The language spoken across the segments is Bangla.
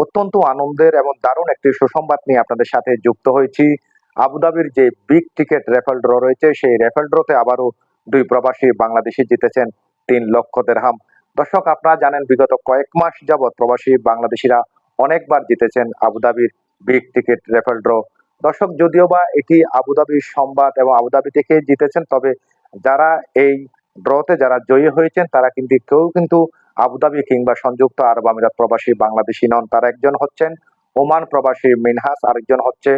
অত্যন্ত আনন্দের এবং দারুণ একটি সুসংবাদ নিয়ে আপনাদের সাথে যুক্ত হয়েছি। আবুধাবির যে বিগ টিকেট রেফাল ড্র রয়েছে, সেই রেফাল ড্রতে আবারও ২ প্রবাসী বাংলাদেশী জিতেছেন ৩ লক্ষ দিরহাম। দর্শক, আপনারা জানেন বিগত কয়েক মাস যাবৎ প্রবাসী বাংলাদেশীরা অনেকবার জিতেছেন আবুধাবির বিগ টিকেট রেফাল ড্র। দর্শক, যদিও বা এটি আবুধাবির সংবাদ এবং আবুধাবি থেকে জিতেছেন, তবে যারা এই ড্রতে যারা জয়ী হয়েছেন তারা কেউ কিন্তু আবুধাবি কিংবা সংযুক্ত আরব আমিরাত প্রবাসী বাংলাদেশী নন। তারা একজন হচ্ছেন ওমান প্রবাসী মিনহাস, আরেকজন হচ্ছে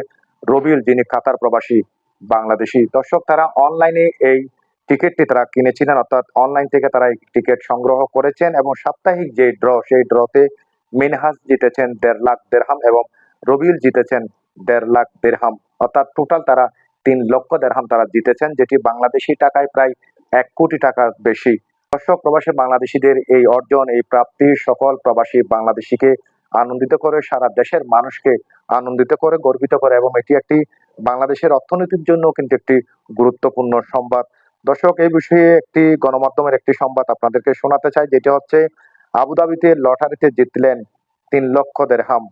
রবিউল, যিনি কাতার প্রবাসী বাংলাদেশী। দর্শক, তারা অনলাইনে এই টিকিটটি তারা কিনেছিলেন, অর্থাৎ অনলাইন থেকে তারা এই টিকিট সংগ্রহ করেছেন এবং সাপ্তাহিক যে ড্র, সেই ড্রতে মিনহাস জিতেছেন ১.৫ লাখ দিরহাম এবং রবিউল জিতেছেন ১.৫ লাখ দিরহাম, অর্থাৎ টোটাল তারা ৩ লক্ষ দিরহাম তারা জিতেছেন, যেটি বাংলাদেশি টাকায় প্রায় ১ কোটি টাকার বেশি। দর্শক, প্রবাসী বাংলাদেশীদের এই অর্জন, এই প্রাপ্তি সকল প্রবাসী বাংলাদেশীকে আনন্দিত করে, সারা দেশের মানুষকে আনন্দিত করে, গর্বিত করে এবং এটি একটি বাংলাদেশের অর্থনীতির জন্য কিন্তু একটি গুরুত্বপূর্ণ সংবাদ। দর্শক, এই বিষয়ে একটি গণমাধ্যমের একটি সংবাদ আপনাদেরকে শোনাতে চাই, যেটা হচ্ছে আবুধাবিতে লটারিতে জিতলেন ৩ লক্ষ দিরহাম।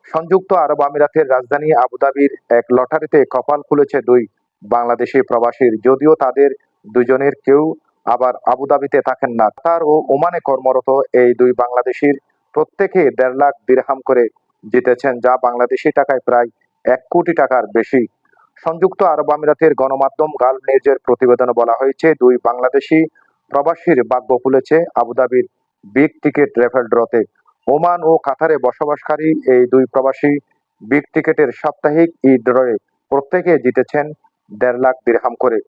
সংযুক্ত আরব আমিরাতের রাজধানী আবুধাবির এক লটারিতে কপাল খুলেছে ২ বাংলাদেশি প্রবাসীর। যদিও তাদের দুজনের কেউ আবার আবুধাবিতে থাকেন না। কাতার ও ওমানে কর্মরত এই ২ বাংলাদেশীর প্রত্যেকে ১.৫ লাখ দিরহাম করে জিতেছেন, যা বাংলাদেশি টাকায় প্রায় ১ কোটি টাকার বেশি। সংযুক্ত আরব আমিরাতের গণমাধ্যম গালফ নিউজের প্রতিবেদনে বলা হয়েছে, ২ বাংলাদেশি প্রবাসীর ভাগ্য খুলেছে আবুধাবির বিগ টিকেট রেফাল ড্রতে। ওমান ও কাতারে বসবাসকারী এই ২ প্রবাসী বিগ টিকেটের সাপ্তাহিক ড্রয়ে প্রত্যেকে জিতেছেন ১.৫ লাখ দিরহাম করে।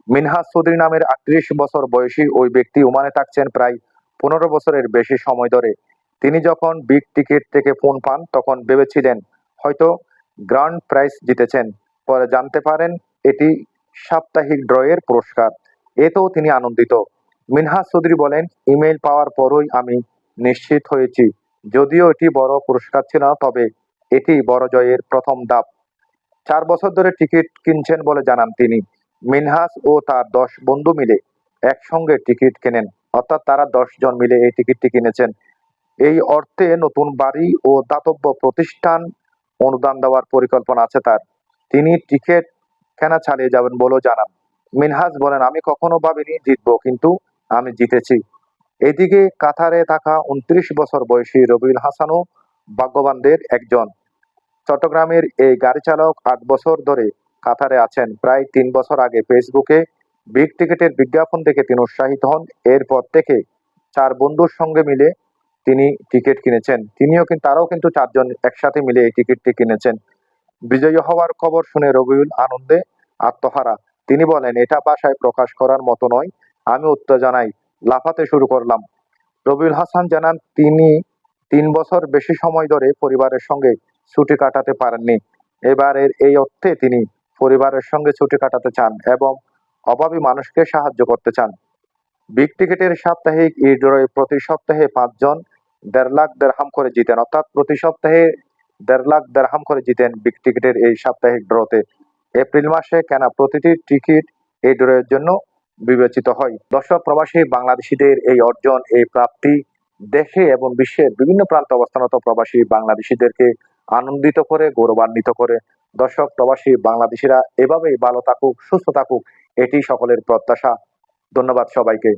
মিনহাস চৌধুরী নামের ৩৮ বছর বয়সী ওই ব্যক্তি ওমানে থাকছেন প্রায় ১৫ বছরের বেশি সময় ধরে। তিনি যখন বিগ টিকেট থেকে ফোন পান তখন ভেবেছিলেন হয়তো গ্র্যান্ড প্রাইজ জিতেছেন। পরে জানতে পারেন এটি সাপ্তাহিক ড্রয়ের পুরস্কার। এতেও তিনি আনন্দিত। মিনহাস চৌধুরী বলেন, ইমেইল পাওয়ার পরই আমি নিশ্চিত হয়েছি। যদিও এটি বড় পুরস্কার ছিল না, তবে এটি বড় জয়ের প্রথম ধাপ। ৪ বছর ধরে টিকিট কিনছেন বলে জানান তিনি। মিনহাস ও তার ১০ বন্ধু মিলে একসঙ্গে টিকিট কেনেন, অর্থাৎ তারা ১০ জন মিলে এই টিকিটটি কিনেছেন। এই অর্থে নতুন বাড়ি ও দাতব্য প্রতিষ্ঠান অনুদান দেওয়ার পরিকল্পনা আছে তার। তিনি টিকিট কেনা চালিয়ে যাবেন বলেও জানান। মিনহাস বলেন, আমি কখনো ভাবিনি জিতবো, কিন্তু আমি জিতেছি। এদিকে কাতারে থাকা ২৯ বছর বয়সী রবিউল হাসানও ভাগ্যবানদের একজন। চট্টগ্রামের এই গাড়ি চালক ৮ বছর ধরে কাতারে আছেন। প্রায় ৩ বছর আগে ফেসবুকে বিগ টিকেটের বিজ্ঞাপন দেখে তিনি উৎসাহিত হন। এরপর থেকে ৪ বন্ধুর সঙ্গে মিলে তিনি টিকিট কিনেছেন। তারাও কিন্তু ৪ জন একসাথে মিলে এই টিকিটটি কিনেছেন। বিজয়ী হওয়ার খবর শুনে রবিউল আনন্দে আত্মহারা। তিনি বলেন, এটা ভাষায় প্রকাশ করার মতো নয়। আমি উত্তেজনায় লাফাতে শুরু করলাম। রবিউল হাসান জানান, তিনি ৩ বছর বেশি সময় ধরে পরিবারের সঙ্গে ছুটি কাটাতে পারেননি। এবারের এই অর্থে তিনি পরিবারের সঙ্গে ছুটি কাটাতে চান এবং অভাবী মানুষকে সাহায্য করতে চান। বিগ টিকেটের সাপ্তাহিক ড্রয়ে প্রতি সপ্তাহে ৫ জন ১.৫ লাখ দিরহাম করে জিতেন, অর্থাৎ প্রতি সপ্তাহে ১.৫ লাখ দিরহাম করে জিতেন বিগ টিকেটের এই সাপ্তাহিক ড্রতে। এপ্রিল মাসে কেনা প্রতিটি টিকিট এই ড্রয়ের জন্য বিবেচিত হয়। দর্শক, প্রবাসী বাংলাদেশীদের এই অর্জন, এই প্রাপ্তি দেশে এবং বিশ্বের বিভিন্ন প্রান্তে অবস্থানরত প্রবাসী বাংলাদেশীদেরকে আনন্দিত করে, গৌরবান্বিত করে। দর্শক, প্রবাসী বাংলাদেশীরা এভাবেই ভালো থাকুক, সুস্থ থাকুক, এটি সকলের প্রত্যাশা। ধন্যবাদ সবাইকে।